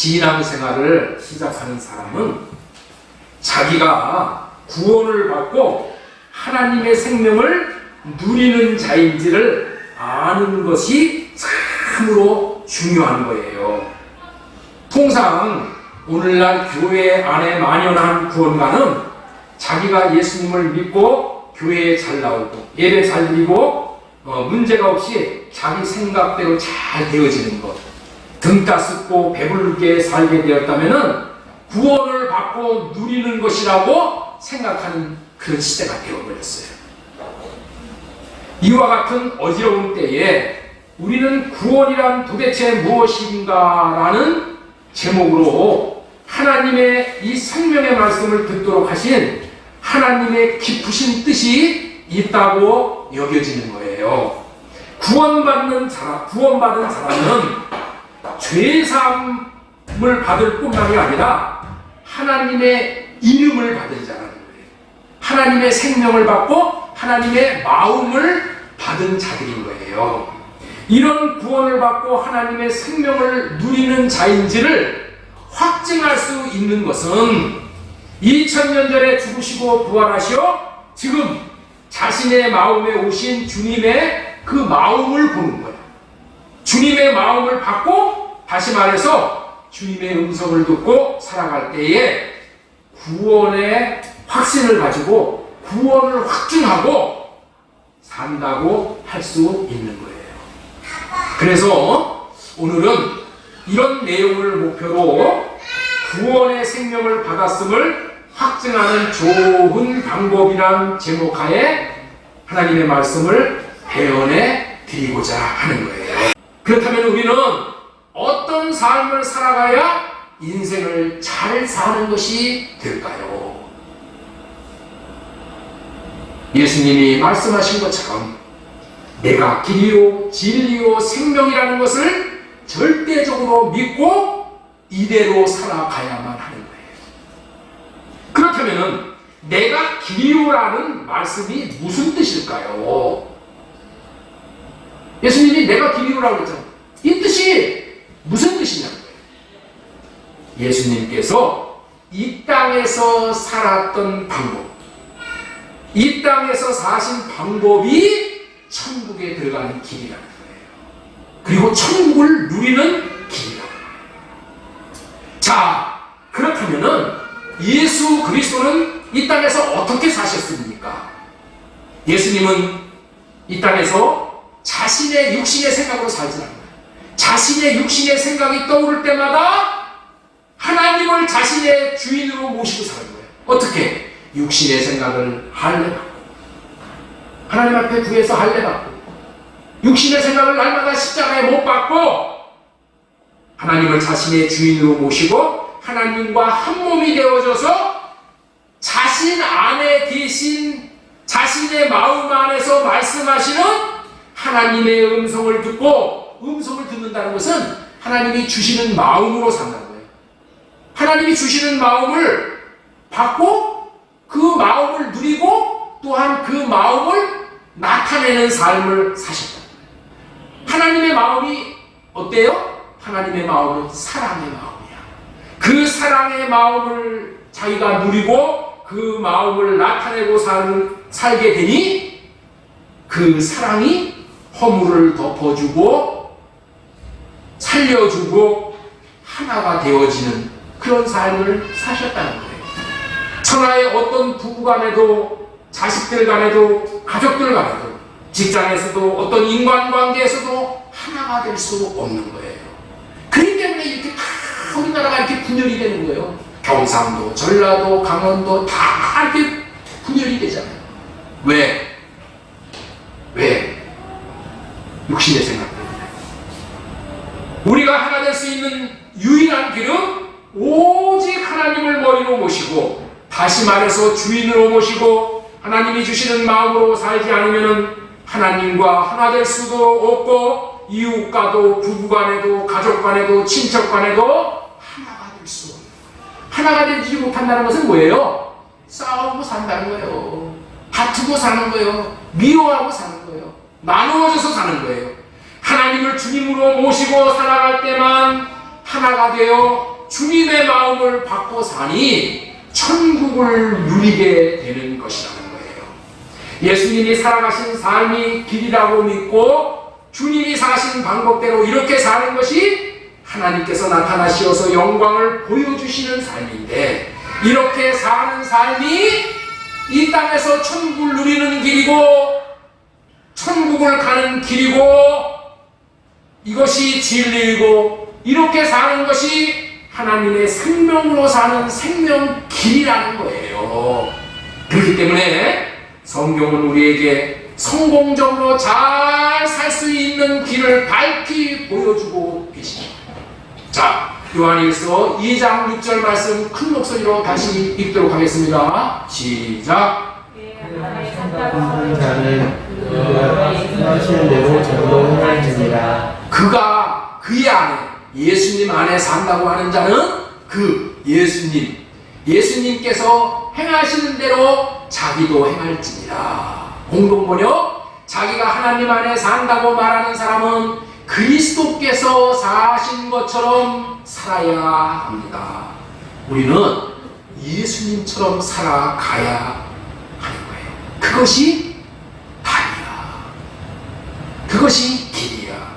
신앙생활을 시작하는 사람은 자기가 구원을 받고 하나님의 생명을 누리는 자인지를 아는 것이 참으로 중요한 거예요. 통상 오늘날 교회 안에 만연한 구원가는 자기가 예수님을 믿고 교회에 잘 나오고 예배 잘 드리고 문제가 없이 자기 생각대로 잘 되어지는 것, 등 따숩고 배부르게 살게 되었다면 구원을 받고 누리는 것이라고 생각하는 그런 시대가 되어버렸어요. 이와 같은 어지러운 때에 우리는 구원이란 도대체 무엇인가라는 제목으로 하나님의 이 생명의 말씀을 듣도록 하신 하나님의 깊으신 뜻이 있다고 여겨지는 거예요. 구원받은 사람은 죄사함을 받을 뿐만이 아니라 하나님의 이름을 받은 자라는 거예요. 하나님의 생명을 받고 하나님의 마음을 받은 자들인 거예요. 이런 구원을 받고 하나님의 생명을 누리는 자인지를 확증할 수 있는 것은 2000년 전에 죽으시고 부활하시어 지금 자신의 마음에 오신 주님의 그 마음을 보는 거예요. 주님의 마음을 받고 다시 말해서 주님의 음성을 듣고 살아갈 때에 구원의 확신을 가지고 구원을 확증하고 산다고 할 수 있는 거예요. 그래서 오늘은 이런 내용을 목표로 구원의 생명을 받았음을 확증하는 좋은 방법이란 제목하에 하나님의 말씀을 배언해 드리고자 하는 거예요. 그렇다면 우리는 어떤 삶을 살아가야 인생을 잘 사는 것이 될까요? 예수님이 말씀하신 것처럼 내가 길이요 진리요 생명이라는 것을 절대적으로 믿고 이대로 살아가야만 하는 거예요. 그렇다면 내가 길이요라는 말씀이 무슨 뜻일까요? 예수님이 내가 길이요라고 했잖아요. 이 뜻이 무슨 뜻이냐는 거예요. 예수님께서 이 땅에서 살았던 방법, 이 땅에서 사신 방법이 천국에 들어가는 길이라는 거예요. 그리고 천국을 누리는 길이라는 거예요. 자, 그렇다면은 예수 그리스도는 이 땅에서 어떻게 사셨습니까? 예수님은 이 땅에서 자신의 육신의 생각으로 살지 않아요. 자신의 육신의 생각이 떠오를 때마다 하나님을 자신의 주인으로 모시고 사는 거예요. 어떻게? 육신의 생각을 할례받고 하나님 앞에 구해서 할례받고 육신의 생각을 날마다 십자가에 못 박고 하나님을 자신의 주인으로 모시고 하나님과 한 몸이 되어져서 자신 안에 계신 자신의 마음 안에서 말씀하시는 하나님의 음성을 듣고 음성을 듣는다는 것은 하나님이 주시는 마음으로 산다는 거예요. 하나님이 주시는 마음을 받고 그 마음을 누리고 또한 그 마음을 나타내는 삶을 사셨다. 하나님의 마음이 어때요? 하나님의 마음은 사랑의 마음이야. 그 사랑의 마음을 자기가 누리고 그 마음을 나타내고 살게 되니 그 사랑이 허물을 덮어주고 살려주고 하나가 되어지는 그런 삶을 사셨다는 거예요. 천하의 어떤 부부간에도 자식들 간에도 가족들 간에도 직장에서도 어떤 인간관계에서도 하나가 될 수 없는 거예요. 그렇기 때문에 이렇게 다 우리나라가 이렇게 분열이 되는 거예요. 경상도, 전라도, 강원도 다 이렇게 분열이 되잖아요. 왜? 육신의 생각 때문에. 우리가 하나 될 수 있는 유일한 길은 오직 하나님을 머리로 모시고 다시 말해서 주인으로 모시고 하나님이 주시는 마음으로 살지 않으면 하나님과 하나 될 수도 없고 이웃과도 부부간에도 가족간에도 친척간에도 하나가 될 수 없는 거예요. 하나가 되지 못한다는 것은 뭐예요? 싸우고 산다는 거예요. 다투고 사는 거예요. 미워하고 사는 거예요. 나누어져서 사는 거예요. 하나님을 주님으로 모시고 살아갈 때만 하나가 되어 주님의 마음을 받고 사니 천국을 누리게 되는 것이라는 거예요. 예수님이 살아가신 삶이 길이라고 믿고 주님이 사신 방법대로 이렇게 사는 것이 하나님께서 나타나시어서 영광을 보여주시는 삶인데, 이렇게 사는 삶이 이 땅에서 천국을 누리는 길이고 천국을 가는 길이고 이것이 진리이고, 이렇게 사는 것이 하나님의 생명으로 사는 생명길이라는 거예요. 그렇기 때문에 성경은 우리에게 성공적으로 잘 살 수 있는 길을 밝히 보여주고 계십니다. 자, 요한일서 2장 6절 말씀 큰 목소리로 다시 읽도록 하겠습니다. 시작. 그가 그의 안에, 예수님 안에 산다고 하는 자는 그 예수님께서 행하시는 대로 자기도 행할지니라. 공동번역, 자기가 하나님 안에 산다고 말하는 사람은 그리스도께서 사신 것처럼 살아야 합니다. 우리는 예수님처럼 살아가야 하는 거예요. 그것이 답이야. 그것이 길이야.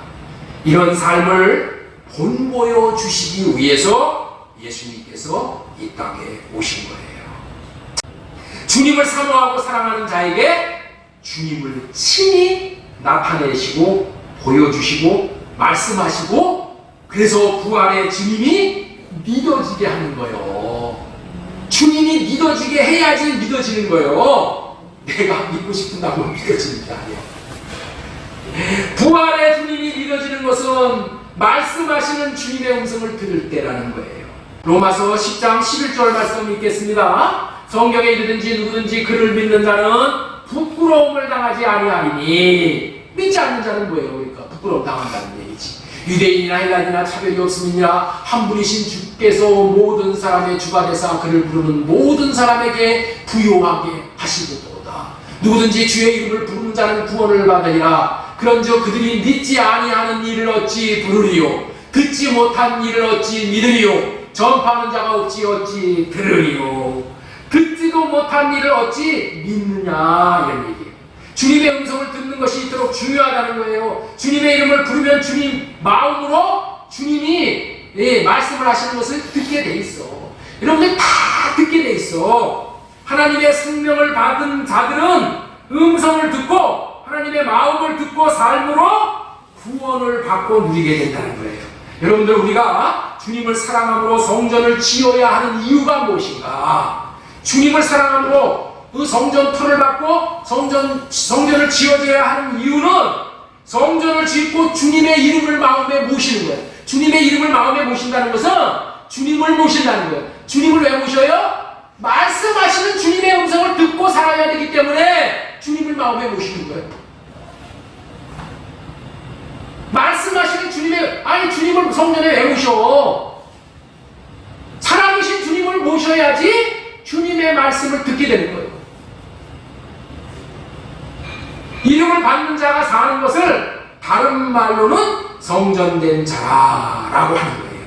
이런 삶을 본보여 주시기 위해서 예수님께서 이 땅에 오신 거예요. 주님을 사모하고 사랑하는 자에게 주님을 친히 나타내시고 보여주시고 말씀하시고, 그래서 부활의 주님이 믿어지게 하는 거예요. 주님이 믿어지게 해야지 믿어지는 거예요. 내가 믿고 싶은다고 믿어지는 게 아니에요. 부활의 주님이 믿어지는 것은 말씀하시는 주님의 음성을 들을 때라는 거예요. 로마서 10장 11절 말씀 읽겠습니다. 성경에 이르든지 누구든지 그를 믿는 자는 부끄러움을 당하지 아니하리니. 믿지 않는 자는 뭐예요? 그러니까 부끄러움 당한다는 얘기지. 유대인이나 헬라인이나 차별이 없음이니라. 한 분이신 주께서 모든 사람의 주가 되사 그를 부르는 모든 사람에게 부요하게 하시도다. 누구든지 주의 이름을 부르는 자는 구원을 받으리라. 그런즉 그들이 믿지 아니하는 일을 어찌 부르리요? 듣지 못한 일을 어찌 믿으리요? 전파하는 자가 어찌 들으리요? 듣지도 못한 일을 어찌 믿느냐, 이런 얘기예요. 주님의 음성을 듣는 것이 있도록 중요하다는 거예요. 주님의 이름을 부르면 주님 마음으로 주님이 말씀을 하시는 것을 듣게 돼 있어. 여러분들 다 듣게 돼 있어. 하나님의 생명을 받은 자들은 음성을 듣고 하나님의 마음을 듣고 삶으로 구원을 받고 누리게 된다는 거예요. 여러분들, 우리가 주님을 사랑함으로 성전을 지어야 하는 이유가 무엇인가? 주님을 사랑함으로 그 성전 틀을 받고 성전을 지어줘야 하는 이유는 성전을 짓고 주님의 이름을 마음에 모시는 거예요. 주님의 이름을 마음에 모신다는 것은 주님을 모신다는 거예요. 주님을 왜 모셔요? 말씀하시는 주님의 음성을 듣고 살아야 되기 때문에 주님을 마음에 모시는 거예요. 말씀하시는 주님을 성전에 왜 모셔? 살아계신 주님을 모셔야지 주님의 말씀을 듣게 되는 거예요. 이름을 받는 자가 사는 것을 다른 말로는 성전된 자라고 하는 거예요.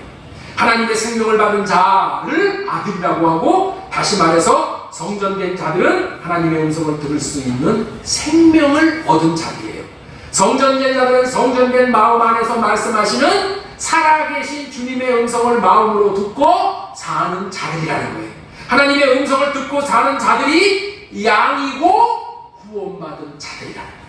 하나님의 생명을 받은 자를 아들이라고 하고, 다시 말해서 성전된 자들은 하나님의 음성을 들을 수 있는 생명을 얻은 자들이에요. 성전된 자들은 성전된 마음 안에서 말씀하시는 살아계신 주님의 음성을 마음으로 듣고 사는 자들이라는 거예요. 하나님의 음성을 듣고 사는 자들이 양이고 구원받은 자들이라는 거예요.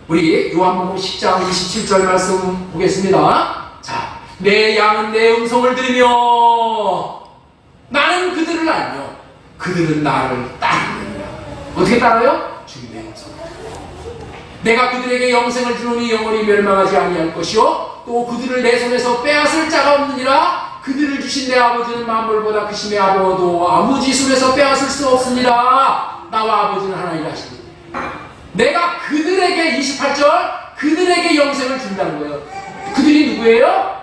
우리 요한복음 10장 27절 말씀 보겠습니다. 자, 내 양은 내 음성을 들으며 나는 그들을 알며 그들은 나를 따르느니라. 어떻게 따라요? 주님의 음성을. 내가 그들에게 영생을 주노니 영원히 멸망하지 아니할 것이요 또 그들을 내 손에서 빼앗을 자가 없느니라. 그들을 주신 내 아버지는 만물보다 크심에 아버도 아버지 손에서 빼앗을 수 없습니다. 나와 아버지는 하나이라 하시니. 내가 그들에게 28절 그들에게 영생을 준다는 거예요. 그들이 누구예요?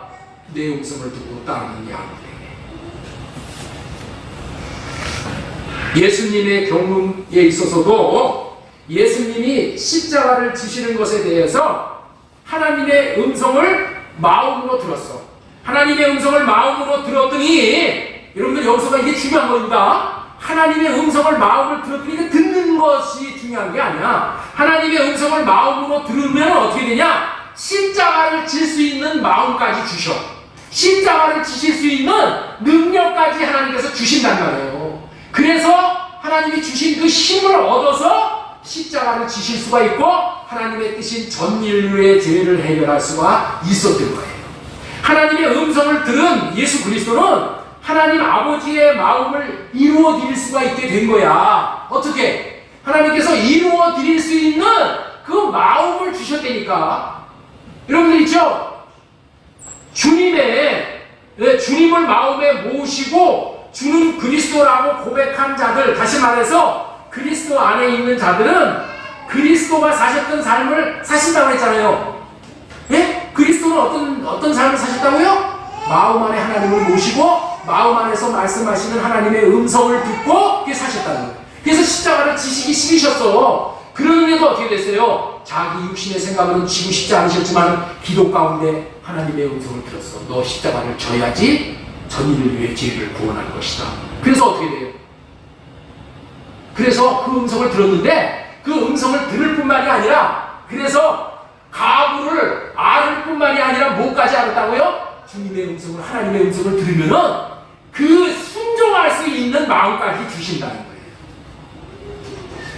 내 음성을 듣고 따르는 양들에게. 예수님의 경륜에 있어서도 예수님이 십자가를 지시는 것에 대해서 하나님의 음성을 마음으로 들었어. 하나님의 음성을 마음으로 들었더니, 여러분들 여기서가 이게 중요한 겁니다. 하나님의 음성을 마음으로 들었더니 듣는 것이 중요한 게 아니야. 하나님의 음성을 마음으로 들으면 어떻게 되냐? 십자가를 질 수 있는 마음까지 주셔. 십자가를 지실 수 있는 능력까지 하나님께서 주신단 말이에요. 그래서 하나님이 주신 그 힘을 얻어서 십자가를 지실 수가 있고 하나님의 뜻인 전 인류의 죄를 해결할 수가 있었던 거예요. 하나님의 음성을 들은 예수 그리스도는 하나님 아버지의 마음을 이루어 드릴 수가 있게 된 거야. 어떻게? 하나님께서 이루어 드릴 수 있는 그 마음을 주셨다니까. 여러분들 있죠? 주님을 마음에 모시고 주는 그리스도라고 고백한 자들, 다시 말해서 그리스도 안에 있는 자들은 그리스도가 사셨던 삶을 사신다고 했잖아요. 예? 그리스도는 어떤 삶을 사셨다고요? 마음 안에 하나님을 모시고 마음 안에서 말씀하시는 하나님의 음성을 듣고 그게 사셨다는 거예요. 그래서 십자가를 지시기 싫으셨어. 그러는데도 어떻게 됐어요? 자기 육신의 생각으로는 지고 싶지 않으셨지만 기도 가운데 하나님의 음성을 들었어. 너 십자가를 져야지 전 인류의 죄를 구원할 것이다. 그래서 어떻게 돼요? 그래서 그 음성을 들었는데 그 음성을 들을 뿐만이 아니라 그래서 가부를 앓을 뿐만이 아니라 뭐까지 알았다고요? 주님의 음성을, 하나님의 음성을 들으면은 그 순종할 수 있는 마음까지 주신다는 거예요.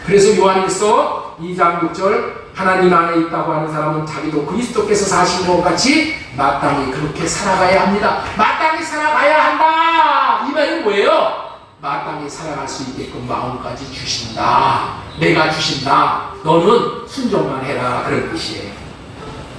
그래서 요한일서 2장 6절 하나님 안에 있다고 하는 사람은 자기도 그리스도께서 사신 것 같이 마땅히 그렇게 살아가야 합니다. 마땅히 살아가야 한다. 이 말은 뭐예요? 마땅히 살아갈 수 있게끔 마음까지 주신다. 내가 주신다. 너는 순종만 해라. 그런 뜻이에요.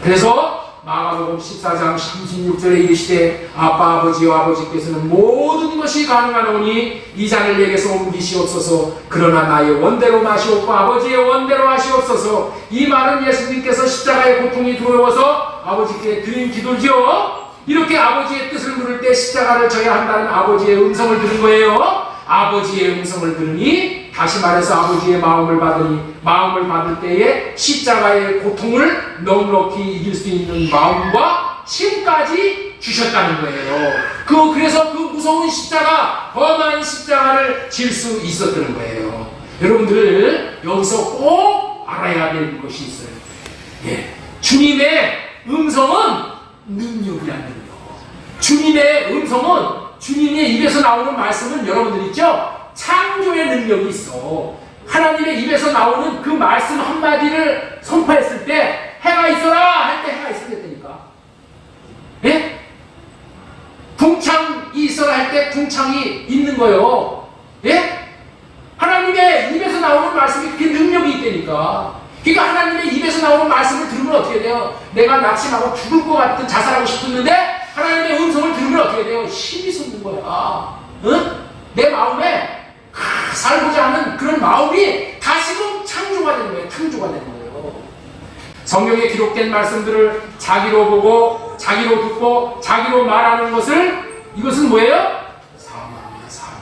그래서 마가복음 14장 36절에 이르시되 아빠 아버지와 아버지께서는 모든 것이 가능하노니 이 잔을 내게서 옮기시옵소서. 그러나 나의 원대로 마시옵고 아버지의 원대로 하시옵소서. 이 말은 예수님께서 십자가의 고통이 두려워서 아버지께 드린 기도지요. 이렇게 아버지의 뜻을 물을 때 십자가를 져야 한다는 아버지의 음성을 들은 거예요. 아버지의 음성을 들으니 다시 말해서 아버지의 마음을 받으니 마음을 받을 때에 십자가의 고통을 넉넉히 이길 수 있는 마음과 힘까지 주셨다는 거예요. 그래서 그 무서운 십자가, 험한 십자가를 질 수 있었다는 거예요. 여러분들 여기서 꼭 알아야 될 것이 있어요. 예. 주님의 음성은 능력이라는 거예요. 주님의 음성은 주님의 입에서 나오는 말씀은 여러분들 있죠? 창조의 능력이 있어. 하나님의 입에서 나오는 그 말씀 한마디를 선포했을 때 해가 있어라 할 때 해가 있어야 되니까. 예? 궁창이 있어라 할 때 궁창이 있는 거예요. 예? 하나님의 입에서 나오는 말씀이 그렇게 능력이 있다니까. 그러니까 하나님의 입에서 나오는 말씀을 들으면 어떻게 돼요? 내가 낙심하고 죽을 것 같은 자살하고 싶었는데 하나님의 음성을 들으면 어떻게 돼요? 힘이 솟는 거야. 응? 내 마음에 살고자 하는 그런 마음이 다시금 창조가 되는 거예요. 창조가 되는 거예요. 성경에 기록된 말씀들을 자기로 보고 자기로 듣고 자기로 말하는 것을 이것은 뭐예요? 사망이야, 사망.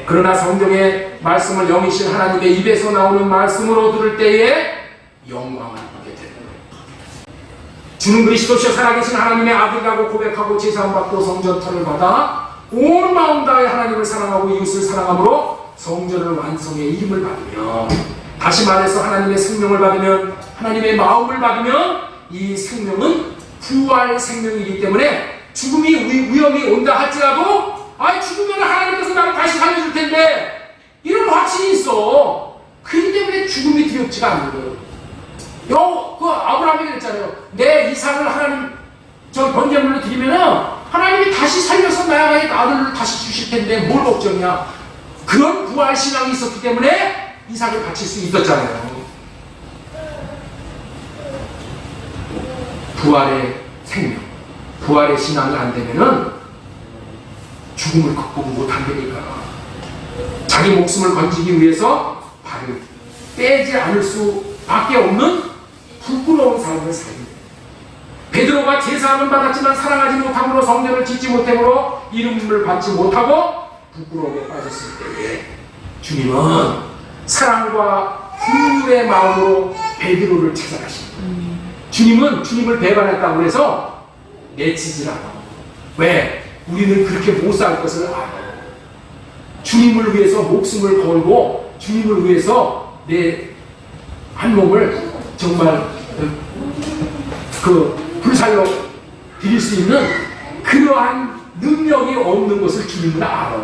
그러나 성경의 말씀을 영이신 하나님의 입에서 나오는 말씀으로 들을 때에 영광을 받게 되는 거예요. 주는 그리스도시여 살아계신 하나님의 아들이라고 고백하고 제사함받고 성전터를 받아 온 마음 다해 하나님을 사랑하고 이웃을 사랑함으로 성전을 완성해 이름을 받으며, 다시 말해서 하나님의 생명을 받으면, 하나님의 마음을 받으면 이 생명은 부활 생명이기 때문에 죽음이 위험이 온다 할지라도 죽으면 하나님께서 나를 다시 살려줄 텐데 이런 확신이 있어. 그렇기 때문에 죽음이 두렵지가 않는 거예요. 그 아브라함이 그랬잖아요. 내 이삭을 하나님 번제물로 드리면은 하나님이 다시 살려서 나아가게 아들을 다시 주실 텐데 뭘 걱정이야. 그런 부활 신앙이 있었기 때문에 이삭을 바칠 수 있었잖아요. 부활의 생명, 부활의 신앙이 안 되면은 죽음을 극복 못 한다니까. 자기 목숨을 건지기 위해서 발을 떼지 않을 수밖에 없는 부끄러운 삶을 살게. 베드로가 제사함은 받았지만 사랑하지 못함으로 성전을 짓지 못함으로 이름을 받지 못하고 부끄러움에 빠졌을 때에 주님은 사랑과 긍휼의 마음으로 베드로를 찾아가십니다. 주님은 주님을 배반했다고 해서 내치질 않아. 왜? 우리는 그렇게 못 살 것을 알아. 주님을 위해서 목숨을 걸고 주님을 위해서 내 한 몸을 정말 불살로 드릴 수 있는 그러한 능력이 없는 것을 주님은 알아.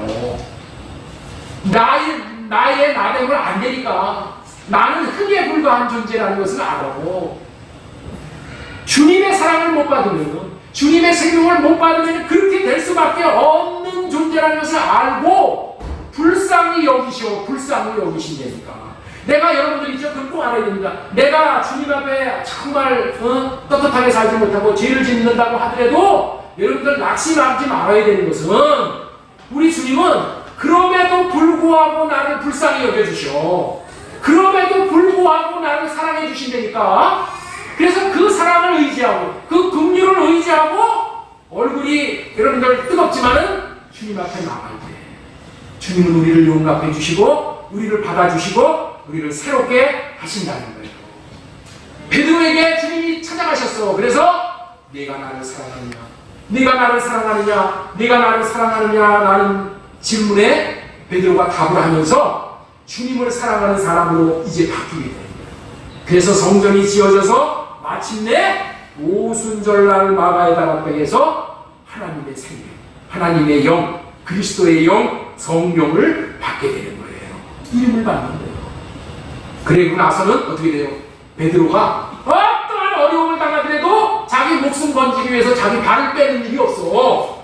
나의 나됨을 안 되니까 나는 흙에 불과한 존재라는 것을 알아. 주님의 사랑을 못 받으면, 주님의 생명을 못 받으면 그렇게 될 수밖에 없는 존재라는 것을 알고 불쌍히 여기신다니까. 내가 여러분들 있죠? 그걸 꼭 알아야 됩니다. 내가 주님 앞에 정말 떳떳하게 살지 못하고 죄를 짓는다고 하더라도 여러분들 낙심하지 말아야 되는 것은 우리 주님은 그럼에도 불구하고 나를 불쌍히 여겨주셔. 그럼에도 불구하고 나를 사랑해 주신다니까. 그래서 그 사랑을 의지하고 그 긍휼을 의지하고 얼굴이 여러분들 뜨겁지만은 주님 앞에 나갈 때 주님은 우리를 용납해 주시고 우리를 받아주시고 우리를 새롭게 하신다는 거예요. 베드로에게 주님이 찾아가셨어. 그래서 네가 나를 사랑하느냐, 네가 나를 사랑하느냐, 네가 나를 사랑하느냐라는 질문에 베드로가 답을 하면서 주님을 사랑하는 사람으로 이제 바뀌게 됩니다. 그래서 성전이 지어져서 마침내 오순절날 마가의 다락방에서 하나님의 생명, 하나님의 영, 그리스도의 영, 성령을 받게 되는 거예요. 이름을 받는 거예요. 그리고 나서는 어떻게 돼요? 베드로가 어떠한 어려움을 당하더라도 자기 목숨 건지기 위해서 자기 발을 빼는 일이 없어.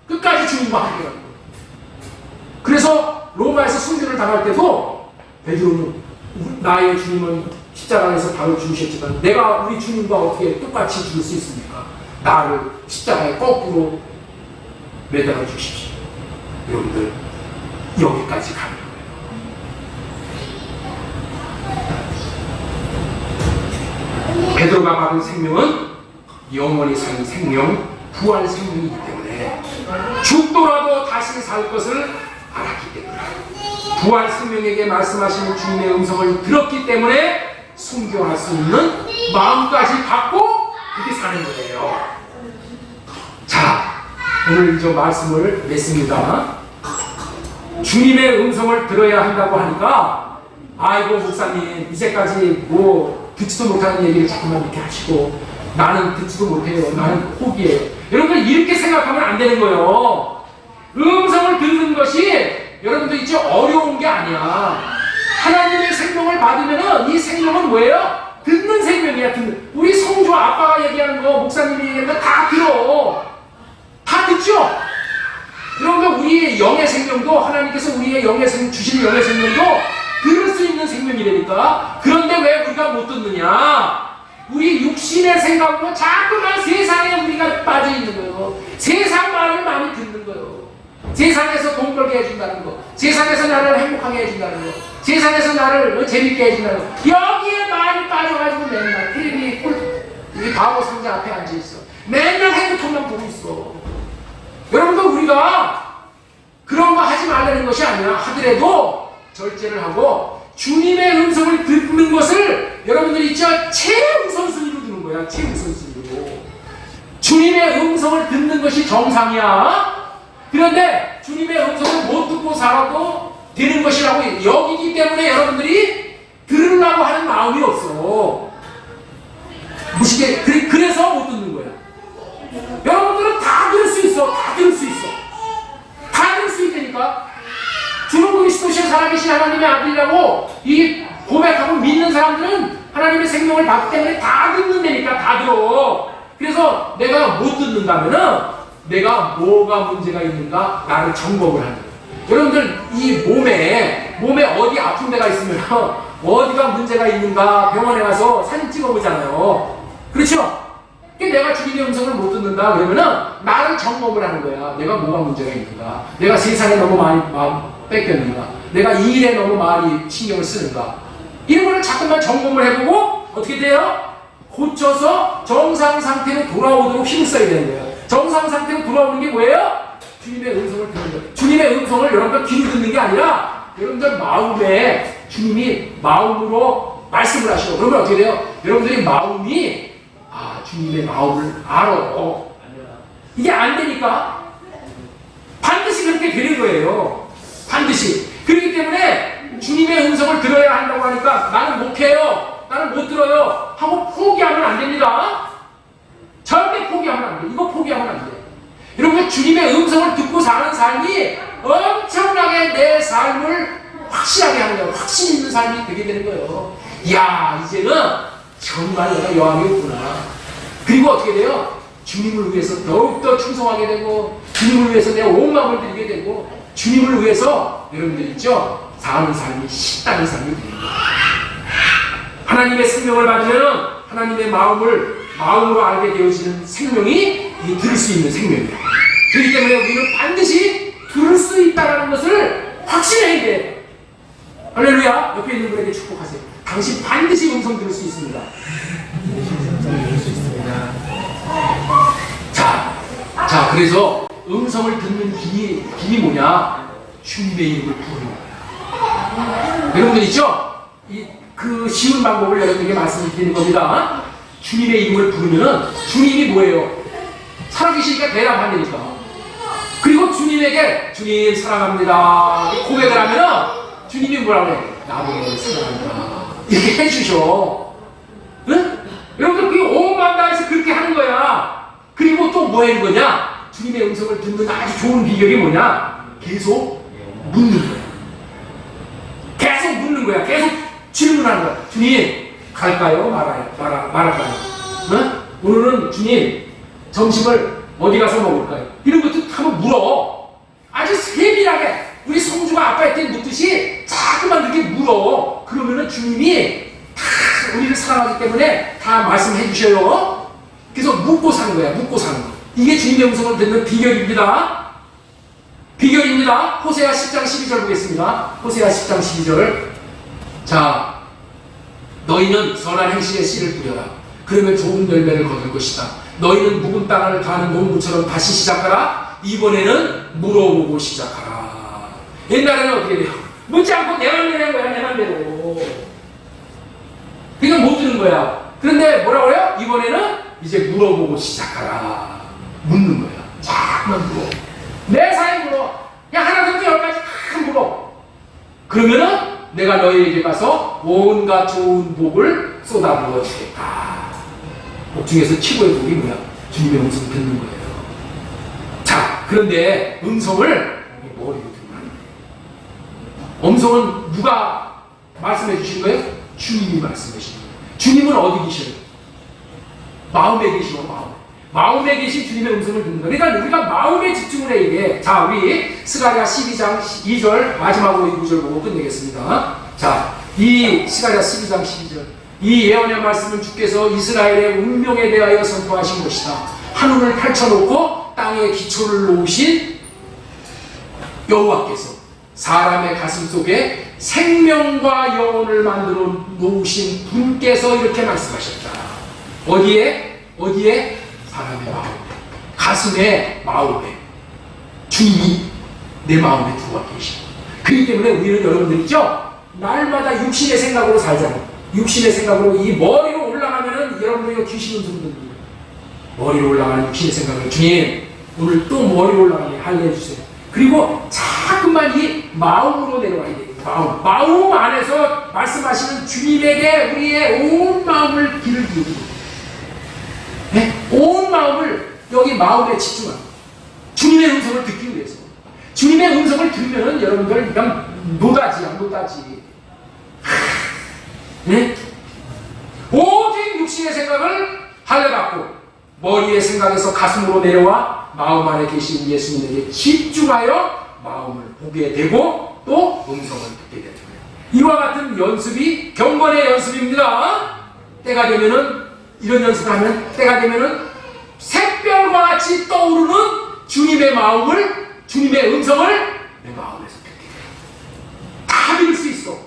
끝까지 주님과 함께 가는 거예요. 그래서 로마에서 순교를 당할 때도 베드로는 나의 주님은 십자가에서 발을 죽으셨지만 내가 우리 주님과 어떻게 똑같이 죽을 수 있습니까? 나를 십자가에 거꾸로 매달아 주십시오. 여러분들 여기까지 가는 거예요. 베드로가 받은 생명은 영원히 사는 생명, 부활 생명이기 때문에 죽더라도 다시 살 것을 알았기 때문에 부활 생명에게 말씀하시는 주님의 음성을 들었기 때문에 순교할 수 있는 마음까지 갖고 그렇게 사는 거예요. 자, 오늘 저 말씀을 맺습니다. 주님의 음성을 들어야 한다고 하니까 아이고 목사님 이제까지 뭐 듣지도 못하는 얘기를 자꾸만 이렇게 하시고 나는 듣지도 못해요. 나는 포기해요. 여러분들 이렇게 생각하면 안 되는 거예요. 음성을 듣는 것이 여러분들 있죠? 어려운 게 아니야. 하나님의 생명을 받으면은 이 생명은 뭐예요? 듣는 생명이야. 듣는. 우리 성주 아빠가 얘기하는 거, 목사님이 얘기하는 거 다 들어. 다 듣죠? 여러분들 우리의 영의 생명도 하나님께서 우리의 영의 생명, 주신 영의 생명도 들을 수 있는 생명이라니까. 그런데 왜 우리가 못 듣느냐? 우리 육신의 생각으로 자꾸만 세상에 우리가 빠져 있는 거예요. 세상 말을 많이 듣는 거예요. 세상에서 돈 벌게 해준다는 거, 세상에서 나를 행복하게 해준다는 거, 세상에서 나를 재밌게 해준다는 거, 여기에 많이 빠져가지고 맨날 텔레비 이 바보 상자 앞에 앉아있어. 맨날 핸드폰만 보고 있어. 여러분들 우리가 그런 거 하지 말라는 것이 아니라 하더라도 절제를 하고 주님의 음성을 듣는 것을 여러분들이 있죠? 최우선순위로 듣는 거야. 최우선순위로. 주님의 음성을 듣는 것이 정상이야. 그런데 주님의 음성을 못 듣고 살아도 되는 것이라고 여기기 때문에 여러분들이 들으려고 하는 마음이 없어. 무식해. 그래서 못 듣는 거야. 여러분들은 다 들을 수 있어. 다 들을 수 있어. 다 들을 수 있다니까. 주는 그리스도시여 살아계신 하나님의 아들이라고 이 고백하고 믿는 사람들은 하나님의 생명을 받기 때문에 다 듣는다니까. 다 들어. 그래서 내가 못 듣는다면은 내가 뭐가 문제가 있는가 나를 점검을 하는 거예요. 여러분들 이 몸에 어디 아픈 데가 있으면 어디가 문제가 있는가 병원에 가서 사진 찍어보잖아요. 그렇죠? 내가 주님의 음성을 못 듣는다 그러면은 나를 점검을 하는 거야. 내가 뭐가 문제가 있는가? 내가 세상에 너무 많이 마음 뺏겼는가? 내가 이 일에 너무 많이 신경을 쓰는가? 이런 거를 자꾸만 점검을 해보고 어떻게 돼요? 고쳐서 정상 상태로 돌아오도록 힘을 써야 되는 거예요. 정상 상태로 돌아오는 게 뭐예요? 주님의 음성을 듣는 거예요. 주님의 음성을 여러분들 귀로 듣는 게 아니라 여러분들 마음에 주님이 마음으로 말씀을 하시고 그러면 어떻게 돼요? 여러분들이 마음이 아, 주님의 마음을 알아. 이게 안 되니까 반드시 그렇게 되는 거예요. 반드시. 그렇기 때문에 주님의 음성을 들어야 한다고 하니까 나는 목해요, 나는 못 들어요 하고 포기하면 안 됩니다. 절대 포기하면 안 돼. 이거 포기하면 안 돼. 여러분, 주님의 음성을 듣고 사는 삶이 엄청나게 내 삶을 확실하게 하는 거예요. 확신 있는 삶이 되게 되는 거예요. 이야, 이제는 정말 내가 여함이 없구나. 그리고 어떻게 돼요? 주님을 위해서 더욱더 충성하게 되고, 주님을 위해서 내 온 마음을 드리게 되고, 주님을 위해서 여러분들 있죠? 사는 삶이 식다는 삶이 되는 거예요. 하나님의 생명을 받으면 하나님의 마음으로 알게 되어지는 생명이 들을 수 있는 생명이에요. 그렇기 때문에 우리는 반드시 들을 수 있다는 것을 확신해야 돼요. 할렐루야. 옆에 있는 분에게 축복하세요. 당신 반드시 음성 들을 수 있습니다. 자, 그래서 음성을 듣는 길이 뭐냐? 주님의 이름을 부르는 거예요. 여러분들 있죠? 그 쉬운 방법을 여러분에게 말씀드리는 겁니다. 주님의 이름을 부르면은 주님이 뭐예요? 살아계시니까 대답한다니까. 그리고 주님에게 주님 사랑합니다 고백을 하면은 주님이 뭐라고 해요? 나도 너를 사랑한다 이렇게 해주셔. 응? 여러분들 그게 온 마음 다해서 그렇게 하는 거야. 그리고 또 뭐 하는 거냐? 주님의 음성을 듣는 아주 좋은 비결이 뭐냐? 계속 묻는 거야. 계속 묻는 거야. 계속 질문하는 거야. 주님 갈까요? 말할까요? 응? 오늘은 주님 점심을 어디 가서 먹을까요? 이런 것도 한번 물어. 아주 세밀하게 우리 성주가 아빠한테 묻듯이 자꾸만 그렇게 물어. 그러면은 주님이 다 우리를 사랑하기 때문에 다 말씀해 주셔요. 그래서 묻고 사는 거야. 묻고 사는 거. 이게 주님의 음성을 듣는 비결입니다. 비결입니다. 호세아 10장 12절 보겠습니다. 호세아 10장 12절. 자, 너희는 선한 행실의 씨를 뿌려라. 그러면 좋은 열매를 거둘 것이다. 너희는 묵은 땅을 가는 농부처럼 다시 시작하라. 이번에는 물어보고 시작하라. 옛날에는 어떻게 돼요? 묻지 않고 내 맘대로 한 거야. 내 맘대로. 그러니까 못 듣는 거야. 그런데 뭐라고 해요? 이번에는 이제 물어보고 시작하라. 묻는 거야. 자꾸만 물어. 매사에 물어. 그냥 하나부터 열까지 다 물어. 그러면은 내가 너희에게 가서 온갖 좋은 복을 쏟아부어 주겠다. 복 중에서 최고의 복이 뭐야? 주님의 음성 듣는 거예요. 자, 그런데 음성을 머리로 듣는 거예요. 음성은 누가 말씀해 주신 거예요? 주님이 말씀해 주신 거예요. 주님은 어디 계셔요? 마음에 계시고 마음에 계신 주님의 음성을 듣는 거예요. 그러니까 우리가 마음에 집중을 해 이게. 자, 우리 스가랴 12장 2절 마지막으로 이 구절 보고 끝내겠습니다. 자, 이 스가랴 12장 12절. 이 예언의 말씀은 주께서 이스라엘의 운명에 대하여 선포하신 것이다. 하늘을 펼쳐놓고 땅에 기초를 놓으신 여호와께서 사람의 가슴 속에 생명과 영혼을 만들어 놓으신 분께서 이렇게 말씀하셨다. 어디에? 사람의 마음에, 가슴에, 마음에 주님이 내 마음에 들어와 계시고. 그렇기 때문에 우리는 여러분들 있죠? 날마다 육신의 생각으로 살잖아요. 육신의 생각으로 이 머리로 올라가면은 여러분들 이거 귀신 음성 들립니다. 머리로 올라가는 육신의 생각을 주님 오늘 또 머리로 올라가게 하게 해주세요. 그리고 자꾸만 이 마음으로 내려와야 돼요. 마음 안에서 말씀하시는 주님에게 우리의 온 마음을 기를 기울이고, 네? 온 마음을 여기 마음에 집중하고 주님의 음성을 듣기 위해서. 주님의 음성을 들으면은 여러분들 그냥 노다지야. 네? 오직 육신의 생각을 할례받고 머리의 생각에서 가슴으로 내려와 마음 안에 계신 예수님에게 집중하여 마음을 보게 되고 또 음성을 듣게 되는 거예요. 이와 같은 연습이 경건의 연습입니다. 때가 되면은 이런 연습을 하면 때가 되면은 샛별과 같이 떠오르는 주님의 마음을, 주님의 음성을 내 마음에서 듣게 돼요. 다 들을 수 있어.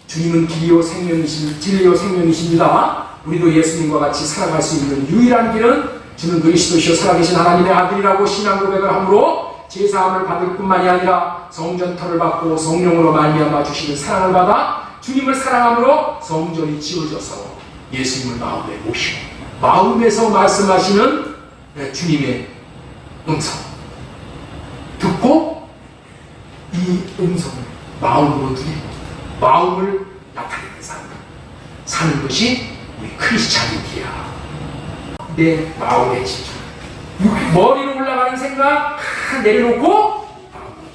주님은 길이요 생명이신, 진리요 생명이십니다. 우리도 예수님과 같이 살아갈 수 있는 유일한 길은 주는 그리스도시요 살아계신 하나님의 아들이라고 신앙 고백을 함으로 제사함을 받을 뿐만이 아니라 성전터를 받고 성령으로 말미암아 주시는 사랑을 받아 주님을 사랑함으로 성전이 지어져서 예수님을 마음에 모시고 마음에서 말씀하시는 주님의 음성 듣고 이 음성을 마음으로 누리고 마음을 나타내는 삶을 사는 것이 우리 크리스찬이야. 내 마음에 집중. 머리로 올라가는 생각 내려놓고 마음으로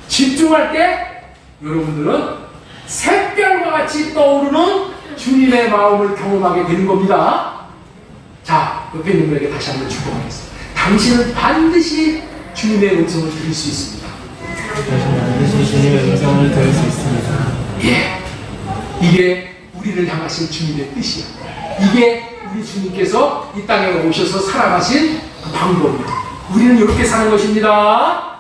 집중할 때 여러분들은 샛별과 같이 떠오르는 주님의 마음을 경험하게 되는 겁니다. 자, 옆에 있는 분에게 다시 한번 축복하겠습니다. 당신은 반드시 주님의 음성을 들을 수 있습니다. 주님의 음성을 들을 수 있습니다. 예, 이게 우리를 향하신 주님의 뜻이야. 이게 우리 주님께서 이 땅에 오셔서 살아가신 그 방법이에요. 우리는 이렇게 사는 것입니다.